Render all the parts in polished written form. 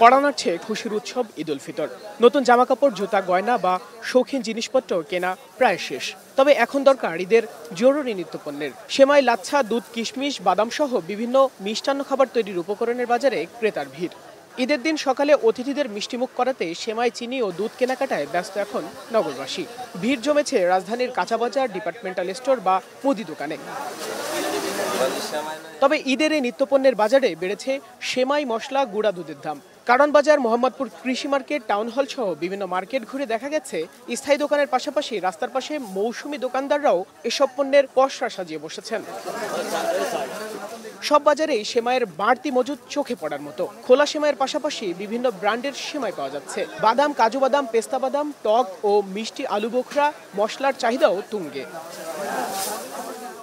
কড়া নাড়ছে খুশির উৎসব ঈদ উল ফিতর। নতুন জামাকাপড়, জুতা, গয়না বা শৌখিন জিনিসপত্র কেনা প্রায় শেষ। তবে এখন দরকার ঈদের জরুরি নিত্যপণ্যের। সেমাই, লাচ্ছা, দুধ, কিশমিশ, বাদাম সহ বিভিন্ন মিষ্টান্ন খাবার তৈরির উপকরণের বাজারে ক্রেতার ভিড়। ঈদের দিন সকালে অতিথিদের মিষ্টিমুখ করাতে সেমাই, চিনি ও দুধ কেনাকাটায় ব্যস্ত এখন নগরবাসী। ভিড় জমেছে রাজধানীর কাঁচাবাজার, ডিপার্টমেন্টাল স্টোর বা মুদি দোকানে। তবে ঈদের এই নিত্যপণ্যের বাজারে বেড়েছে সেমাই, মশলা, গুঁড়া দুধের দাম। কারণ বাজার, মোহাম্মদপুর কৃষি মার্কেট, টাউন হল সহ বিভিন্ন মার্কেট ঘুরে দেখা গেছে স্থায়ী দোকানের পাশাপাশি রাস্তার পাশে মৌসুমি দোকানদাররাও এসব পণ্যের পসরা সাজিয়ে বসেছেন। সব বাজারেই সেমাইয়ের বাড়তি মজুদ চোখে পড়ার মতো। খোলা সেমাইয়ের পাশাপাশি বিভিন্ন ব্র্যান্ডের সেমাই পাওয়া যাচ্ছে। বাদাম, কাজু বাদাম, পেস্তা বাদাম, টক ও মিষ্টি আলু বোখরা মশলার চাহিদাও তুঙ্গে।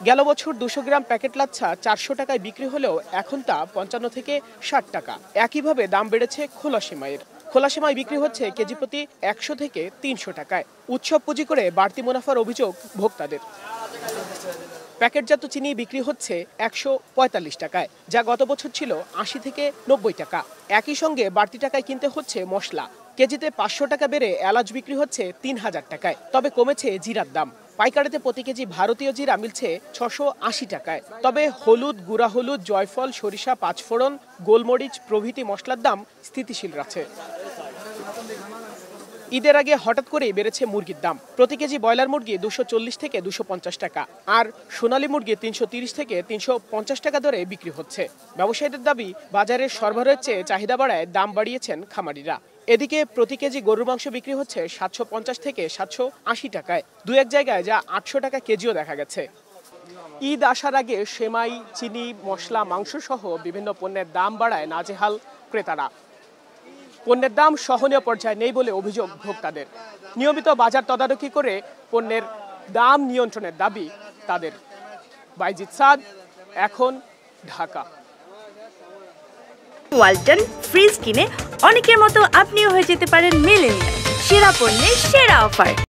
গেল বছর 200 গ্রাম প্যাকেট লাচ্ছা 400 টাকায় বিক্রি হলেও এখন তা 55 থেকে 60 টাকা। একইভাবে দাম বেড়েছে খোলা সেমাইয়ের। খোলা সেমাই বিক্রি হচ্ছে কেজি প্রতি 100 থেকে 300 টাকায়। উৎসব পুঁজি করে বাড়তি মুনাফার অভিযোগ ভোক্তাদের। প্যাকেটজাত চিনি বিক্রি হচ্ছে 145 টাকায়, যা গত বছর ছিল 80 থেকে 90 টাকা। একই সঙ্গে বাড়তি টাকায় কিনতে হচ্ছে মশলা। কেজিতে 500 টাকা বেড়ে এলাচ বিক্রি হচ্ছে 3000 টাকায়। তবে কমেছে জিরার দাম। পাইকারিতে প্রতি কেজি ভারতীয় জিরা মিলছে 680 টাকায়। তবে হলুদ, গুঁড়া হলুদ, জয়ফল, সরিষা, পাঁচফোড়ন, গোলমরিচ প্রভৃতি মশলার দাম স্থিতিশীল আছে। ঈদের আগে হঠাৎ করেই বেড়েছে মুরগির দাম। প্রতি কেজি ব্রয়লার মুরগি 240 থেকে 250 টাকা, আর সোনালী মুরগি 330 থেকে 350 টাকা দরে বিক্রি হচ্ছে। ব্যবসায়ীদের দাবি, বাজারের সরবরাহের চেয়ে চাহিদা বাড়ায় দাম বাড়িয়েছেন খামারিরা। এদিকে প্রতি কেজি গরুর মাংস বিক্রি হচ্ছে 750 থেকে 780 টাকায়। দু এক জায়গায় যা 800 টাকা কেজিও দেখা গেছে। ঈদ আসার আগে সেমাই, চিনি, মশলা, মাংস সহ বিভিন্ন পণ্যের দাম বাড়ায় নাজেহাল ক্রেতারা। পণ্যের দাম সহনীয় পর্যায়ে নেই বলে অভিযোগ ভোক্তাদের। নিয়মিত বাজার তদারকি করে পণ্যের দাম নিয়ন্ত্রণের দাবি তাদের। বাইজিদ সাদ, এখন, ঢাকা। ওয়ালটন ফ্রিজ কিনে অনেকের মতো আপনিও হয়ে যেতে পারেন মিলেনিয়াল। সেরা পণ্যের সেরা অফার।